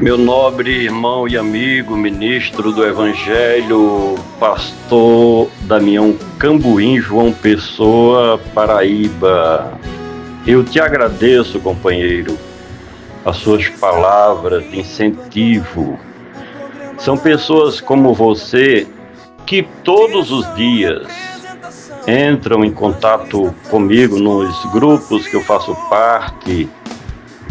Meu nobre irmão e amigo, ministro do Evangelho, pastor Damião Cambuim, João Pessoa, Paraíba. Eu te agradeço, companheiro, as suas palavras de incentivo. São pessoas como você que todos os dias entram em contato comigo nos grupos que eu faço parte,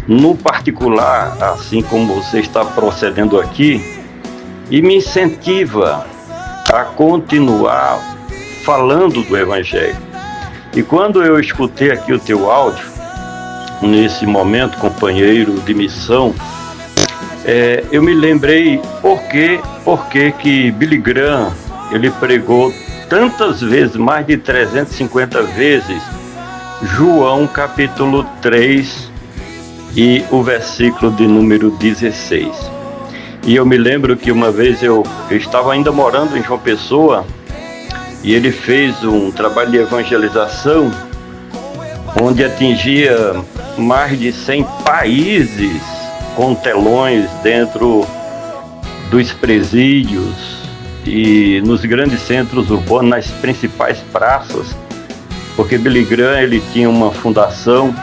no particular, assim como você está procedendo aqui, e me incentiva a continuar falando do Evangelho. E quando eu escutei aqui o teu áudio, nesse momento, companheiro de missão, eu me lembrei por que Billy Graham, ele pregou tantas vezes, mais de 350 vezes, João capítulo 3, e o versículo de número 16. E eu me lembro que uma vez eu estava ainda morando em João Pessoa e ele fez um trabalho de evangelização onde atingia mais de 100 países com telões dentro dos presídios e nos grandes centros urbanos, nas principais praças, porque Billy Graham, ele tinha uma fundação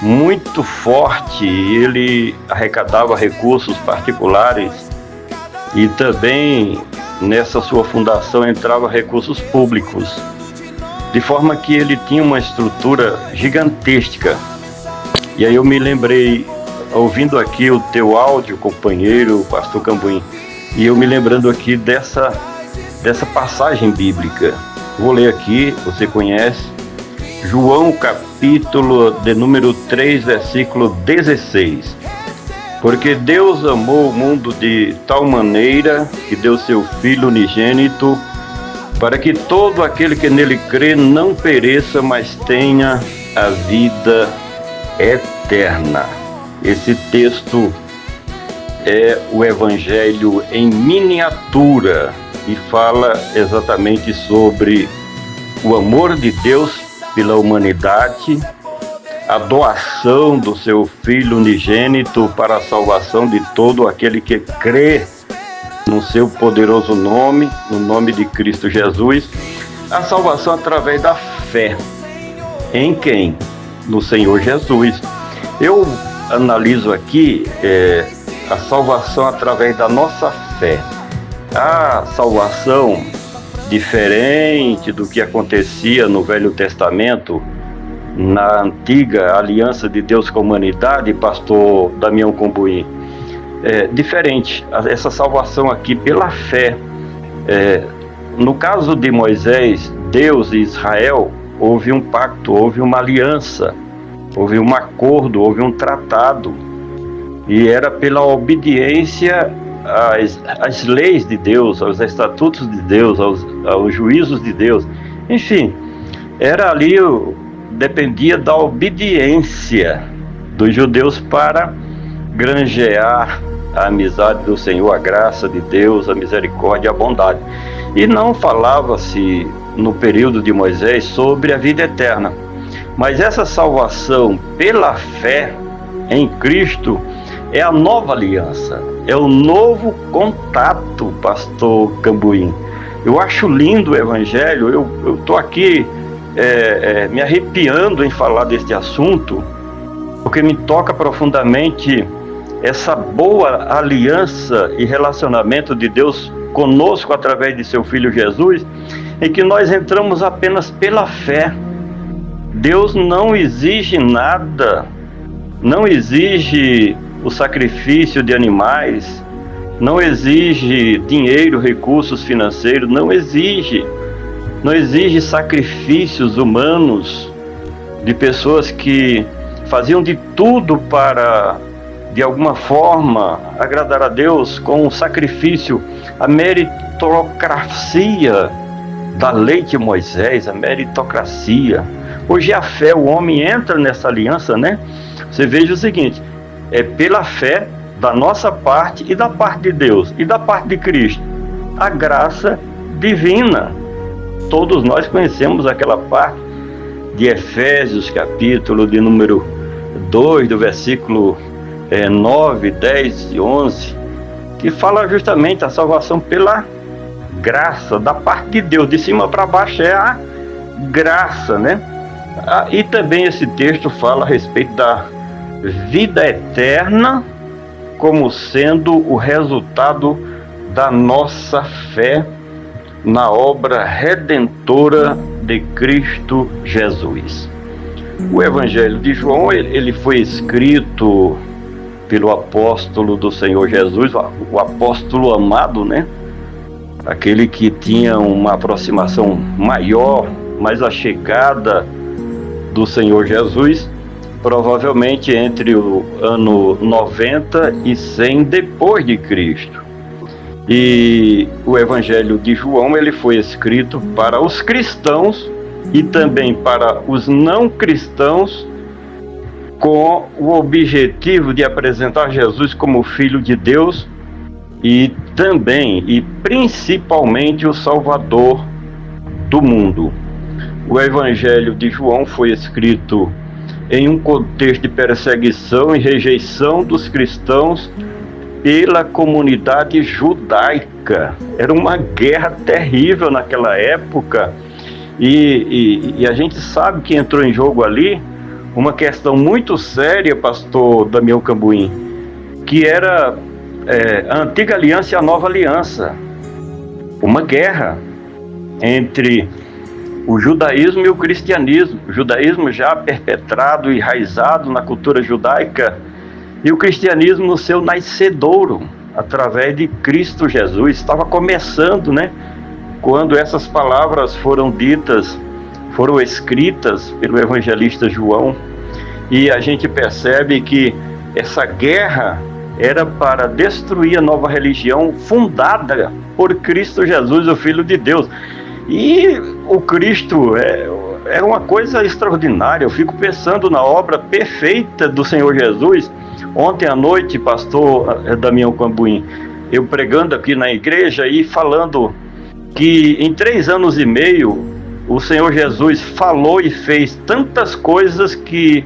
muito forte, ele arrecadava recursos particulares e também nessa sua fundação entrava recursos públicos, de forma que ele tinha uma estrutura gigantesca. E aí eu me lembrei, ouvindo aqui o teu áudio, companheiro, pastor Cambuim, e eu me lembrando aqui dessa passagem bíblica. Vou ler aqui, você conhece, João capítulo de número 3, versículo 16. Porque Deus amou o mundo de tal maneira que deu seu Filho unigênito, para que todo aquele que nele crê não pereça, mas tenha a vida eterna. Esse texto é o Evangelho em miniatura e fala exatamente sobre o amor de Deus pela humanidade, a doação do seu Filho unigênito para a salvação de todo aquele que crê no seu poderoso nome, no nome de Cristo Jesus, a salvação através da fé. Em quem? No Senhor Jesus. Eu analiso aqui a salvação através da nossa fé. A salvação, diferente do que acontecia no Velho Testamento, na antiga aliança de Deus com a humanidade, pastor Damião Cambuim, diferente. Essa salvação aqui pela fé. No caso de Moisés, Deus e Israel, houve um pacto, houve uma aliança, houve um acordo, houve um tratado, e era pela obediência às leis de Deus, aos estatutos de Deus, aos juízos de Deus. Enfim, era ali, dependia da obediência dos judeus para granjear a amizade do Senhor, a graça de Deus, a misericórdia, a bondade. E não falava-se no período de Moisés sobre a vida eterna. Mas essa salvação pela fé em Cristo é a nova aliança, é o novo contato, pastor Cambuim. Eu acho lindo o Evangelho, eu estou aqui me arrepiando em falar deste assunto, porque me toca profundamente essa boa aliança e relacionamento de Deus conosco através de seu Filho Jesus, em que nós entramos apenas pela fé. Deus não exige nada, não exige o sacrifício de animais, não exige dinheiro, recursos financeiros, não exige sacrifícios humanos de pessoas que faziam de tudo para, de alguma forma, agradar a Deus com o sacrifício, a meritocracia da lei de Moisés, a meritocracia. Hoje a fé, o homem entra nessa aliança, né? Você veja o seguinte, é pela fé da nossa parte e da parte de Deus e da parte de Cristo, a graça divina. Todos nós conhecemos aquela parte de Efésios, capítulo de número 2, do versículo 9, 10 e 11, que fala justamente a salvação pela graça, da parte de Deus, de cima para baixo é a graça, né? E também esse texto fala a respeito da vida eterna como sendo o resultado da nossa fé na obra redentora de Cristo Jesus. O Evangelho de João, ele foi escrito pelo apóstolo do Senhor Jesus, o apóstolo amado, né? Aquele que tinha uma aproximação maior, mais achegada do Senhor Jesus, provavelmente entre o ano 90 e 100 depois de Cristo. E o Evangelho de João, ele foi escrito para os cristãos e também para os não cristãos, com o objetivo de apresentar Jesus como Filho de Deus e também e principalmente o Salvador do mundo. O Evangelho de João foi escrito em um contexto de perseguição e rejeição dos cristãos pela comunidade judaica. Era uma guerra terrível naquela época e a gente sabe que entrou em jogo ali uma questão muito séria, pastor Damião Cambuim, que era a antiga aliança e a nova aliança. Uma guerra entre o judaísmo e o cristianismo. O judaísmo já perpetrado e enraizado na cultura judaica e o cristianismo no seu nascedouro, através de Cristo Jesus. Estava começando, né? Quando essas palavras foram ditas, foram escritas pelo evangelista João, e a gente percebe que essa guerra era para destruir a nova religião fundada por Cristo Jesus, o Filho de Deus. E o Cristo é uma coisa extraordinária. Eu fico pensando na obra perfeita do Senhor Jesus. Ontem à noite, pastor Damião Cambuim, eu pregando aqui na igreja e falando que em 3 anos e meio o Senhor Jesus falou e fez tantas coisas que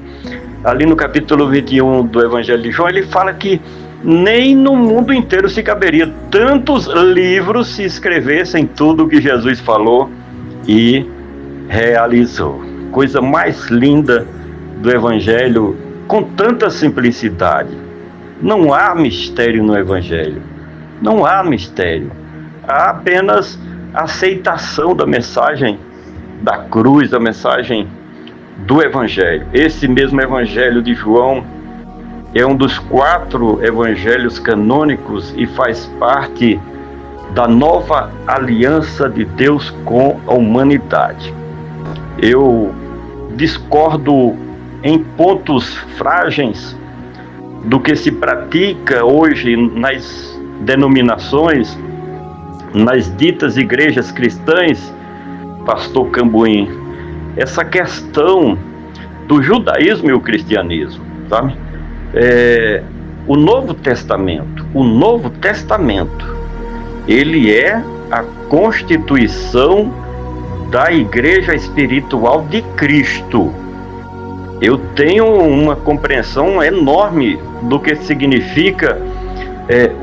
ali no capítulo 21 do Evangelho de João ele fala que nem no mundo inteiro se caberia tantos livros se escrevessem tudo o que Jesus falou e realizou. Coisa mais linda do Evangelho, com tanta simplicidade. Não há mistério no Evangelho. Não há mistério. Há apenas aceitação da mensagem da cruz, da mensagem do Evangelho. Esse mesmo Evangelho de João é um dos 4 evangelhos canônicos e faz parte da nova aliança de Deus com a humanidade. Eu discordo em pontos frágeis do que se pratica hoje nas denominações, nas ditas igrejas cristãs, pastor Cambuim, essa questão do judaísmo e o cristianismo, sabe? O Novo Testamento, ele é a constituição da igreja espiritual de Cristo. Eu tenho uma compreensão enorme do que significa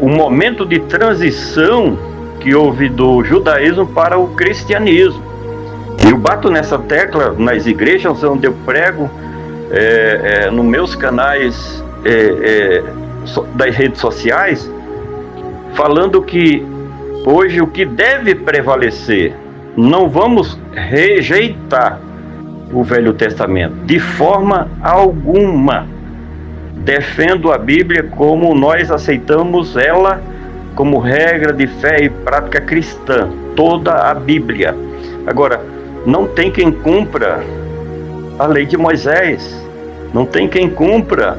o momento de transição que houve do judaísmo para o cristianismo. Eu bato nessa tecla nas igrejas onde eu prego, nos meus canais das redes sociais, falando que hoje o que deve prevalecer, não vamos rejeitar o Velho Testamento de forma alguma. Defendo a Bíblia como nós aceitamos ela como regra de fé e prática cristã, toda a Bíblia. Agora, não tem quem cumpra a lei de Moisés, não tem quem cumpra,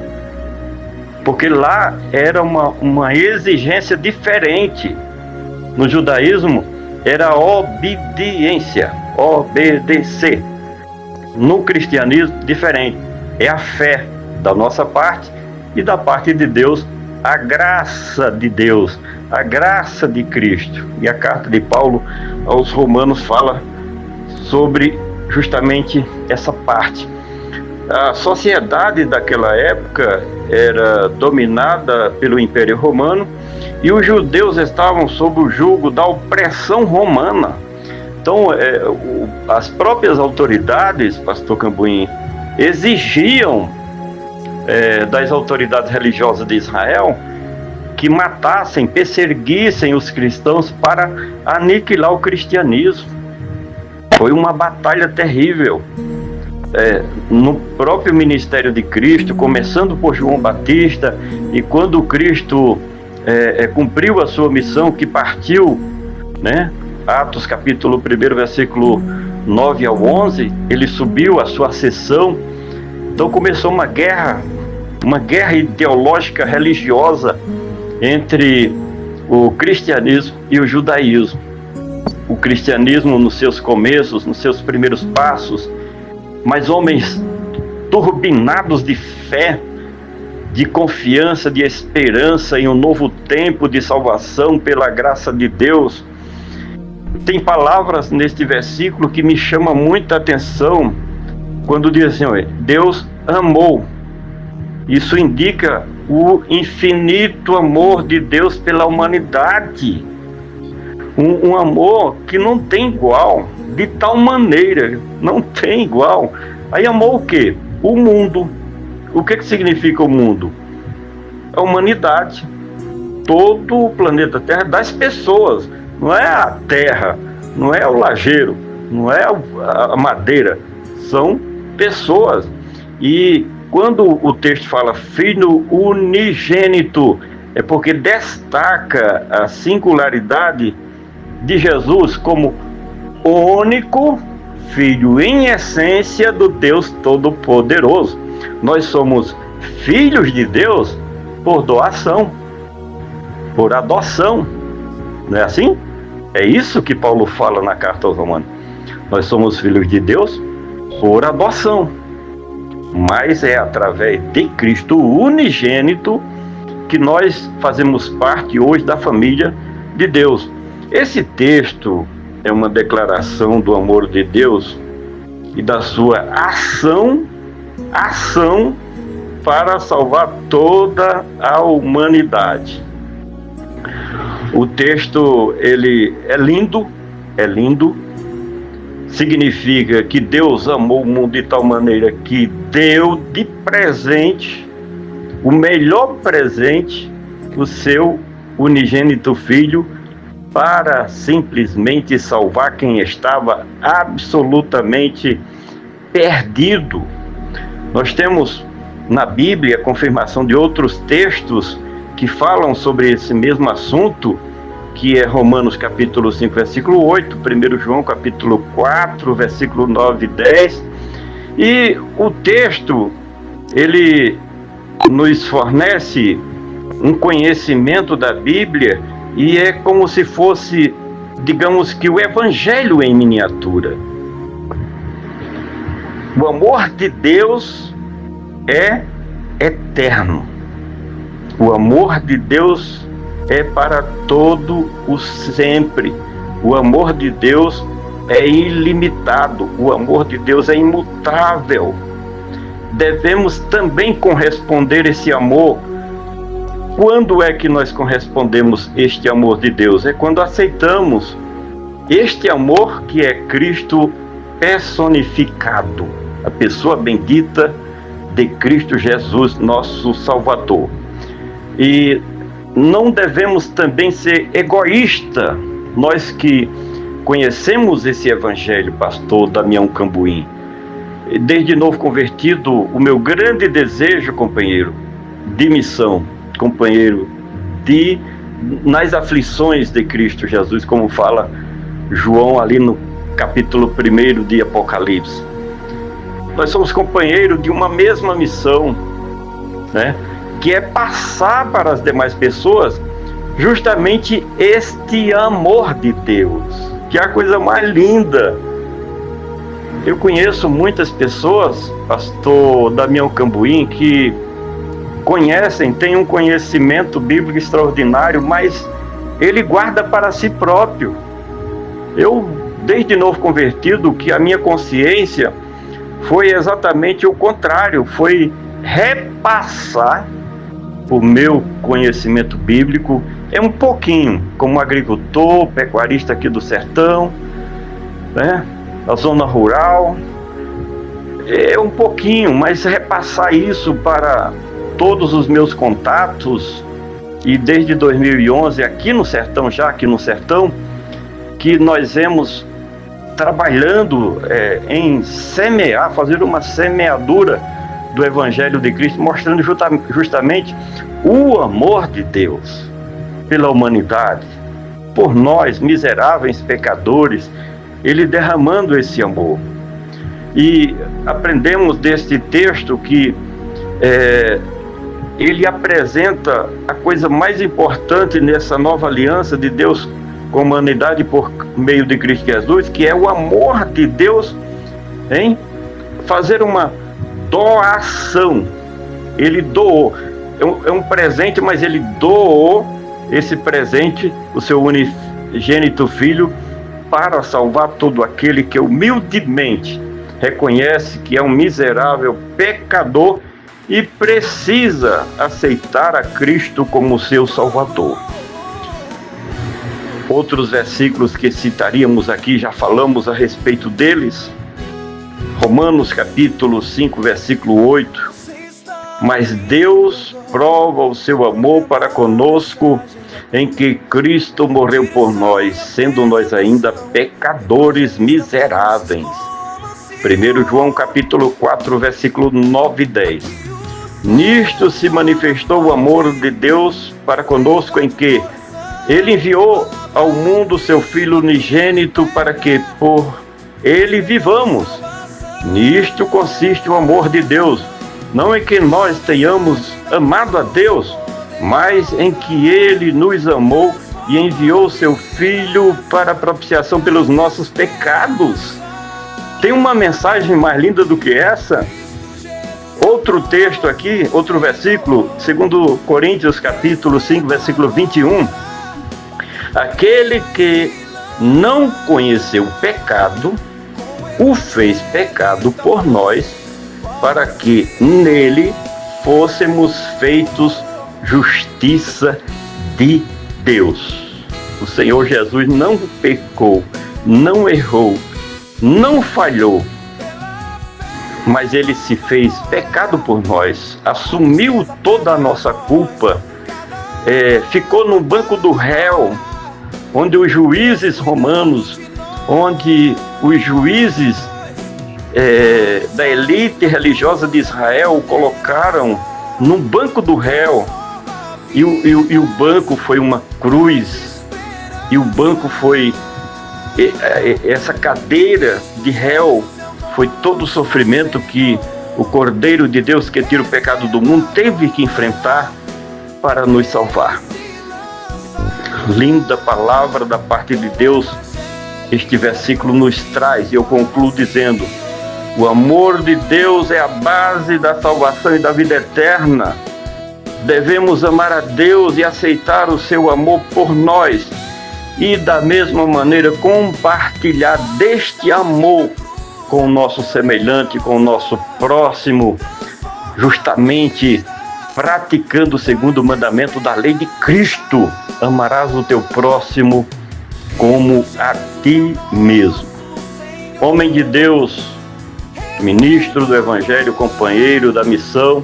porque lá era uma exigência diferente. No judaísmo era obediência, obedecer. No cristianismo, diferente, é a fé da nossa parte e da parte de Deus, a graça de Deus, a graça de Cristo. E a carta de Paulo aos Romanos fala sobre justamente essa parte. A sociedade daquela época era dominada pelo Império Romano e os judeus estavam sob o jugo da opressão romana. Então, as próprias autoridades, pastor Cambuim, exigiam das autoridades religiosas de Israel que matassem, perseguissem os cristãos para aniquilar o cristianismo. Foi uma batalha terrível. No próprio ministério de Cristo, começando por João Batista, e quando Cristo cumpriu a sua missão, que partiu, né? Atos capítulo 1, versículo 9 ao 11, ele subiu à sua ascensão. Então começou uma guerra ideológica religiosa entre o cristianismo e o judaísmo. O cristianismo nos seus começos, nos seus primeiros passos, mas homens turbinados de fé, de confiança, de esperança em um novo tempo de salvação pela graça de Deus. Tem palavras neste versículo que me chamam muita atenção, quando diz assim: Deus amou. Isso indica o infinito amor de Deus pela humanidade. Um amor que não tem igual, de tal maneira, não tem igual. Aí amou o quê? O mundo. O que significa o mundo? A humanidade. Todo o planeta Terra, das pessoas. Não é a terra, não é o lajeiro, não é a madeira. São pessoas. E quando o texto fala filho unigênito, é porque destaca a singularidade de Jesus como o único filho em essência do Deus Todo-Poderoso. Nós somos filhos de Deus por doação, por adoção. Não é assim? É isso que Paulo fala na carta aos Romanos. Nós somos filhos de Deus por adoção, mas é através de Cristo unigênito que nós fazemos parte hoje da família de Deus. Esse texto é uma declaração do amor de Deus e da sua ação para salvar toda a humanidade. O texto, ele é lindo, significa que Deus amou o mundo de tal maneira que deu de presente, o melhor presente, o seu unigênito Filho, para simplesmente salvar quem estava absolutamente perdido. Nós temos na Bíblia a confirmação de outros textos que falam sobre esse mesmo assunto, que é Romanos capítulo 5, versículo 8, 1 João capítulo 4, versículo 9 e 10. E o texto, ele nos fornece um conhecimento da Bíblia e é como se fosse, digamos que o Evangelho em miniatura. O amor de Deus é eterno. O amor de Deus é para todo o sempre. O amor de Deus é ilimitado. O amor de Deus é imutável. Devemos também corresponder esse amor. Quando é que nós correspondemos este amor de Deus? É quando aceitamos este amor que é Cristo personificado, a pessoa bendita de Cristo Jesus, nosso Salvador. E não devemos também ser egoístas, nós que conhecemos esse evangelho, pastor Damião Cambuim. Desde novo convertido, o meu grande desejo, companheiro, de missão, companheiro, nas aflições de Cristo Jesus, como fala João ali no capítulo 1 de Apocalipse. Nós somos companheiros de uma mesma missão, né? Que é passar para as demais pessoas justamente este amor de Deus, que é a coisa mais linda. Eu conheço muitas pessoas, pastor Damião Cambuim, que conhecem, têm um conhecimento bíblico extraordinário, mas ele guarda para si próprio. Eu, desde novo convertido, que a minha consciência foi exatamente o contrário, foi repassar o meu conhecimento bíblico um pouquinho, como agricultor, pecuarista aqui do sertão, né, da zona rural, um pouquinho, mas repassar isso para todos os meus contatos, e desde 2011 aqui no sertão, que nós vemos trabalhando em semear, fazer uma semeadura do Evangelho de Cristo, mostrando justamente o amor de Deus pela humanidade, por nós, miseráveis pecadores, Ele derramando esse amor. E aprendemos deste texto que ele apresenta a coisa mais importante nessa nova aliança de Deus com a humanidade por meio de Cristo Jesus, que é o amor de Deus em fazer uma doação. Ele doou, é um presente, mas ele doou esse presente, o seu unigênito Filho, para salvar todo aquele que humildemente reconhece que é um miserável pecador e precisa aceitar a Cristo como seu Salvador. Outros versículos que citaríamos aqui, já falamos a respeito deles. Romanos capítulo 5, versículo 8. Mas Deus prova o seu amor para conosco em que Cristo morreu por nós, sendo nós ainda pecadores miseráveis. 1 João capítulo 4, versículo 9 e 10. Nisto se manifestou o amor de Deus para conosco, em que Ele enviou ao mundo seu Filho unigênito para que por Ele vivamos. Nisto consiste o amor de Deus, não em que nós tenhamos amado a Deus, mas em que Ele nos amou e enviou seu Filho para a propiciação pelos nossos pecados. Tem uma mensagem mais linda do que essa? Outro texto aqui, outro versículo, 2 Coríntios capítulo 5, versículo 21. Aquele que não conheceu o pecado, o fez pecado por nós, para que nele fôssemos feitos justiça de Deus. O Senhor Jesus não pecou, não errou, não falhou, mas Ele se fez pecado por nós, assumiu toda a nossa culpa, ficou no banco do réu, onde os juízes romanos, onde os juízes da elite religiosa de Israel o colocaram no banco do réu, e o banco foi uma cruz, e o banco foi essa cadeira de réu, foi todo o sofrimento que o Cordeiro de Deus, que tira o pecado do mundo, teve que enfrentar para nos salvar. Linda palavra da parte de Deus, este versículo nos traz, e eu concluo dizendo: o amor de Deus é a base da salvação e da vida eterna. Devemos amar a Deus e aceitar o seu amor por nós, e da mesma maneira compartilhar deste amor com o nosso semelhante, com o nosso próximo, justamente praticando o segundo mandamento da lei de Cristo: amarás o teu próximo como a ti mesmo. Homem de Deus, ministro do Evangelho, companheiro da missão,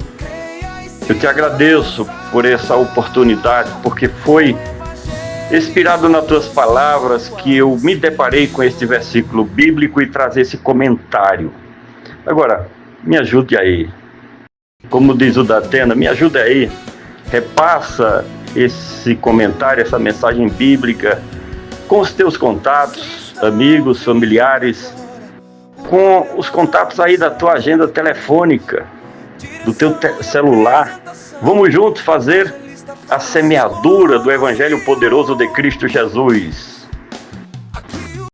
eu te agradeço por essa oportunidade, porque foi inspirado nas tuas palavras que eu me deparei com este versículo bíblico e trazer esse comentário. Agora, me ajude aí. Como diz o Datena, me ajude aí. Repassa esse comentário, essa mensagem bíblica com os teus contatos, amigos, familiares, com os contatos aí da tua agenda telefônica, do teu celular. Vamos juntos fazer a semeadura do Evangelho poderoso de Cristo Jesus.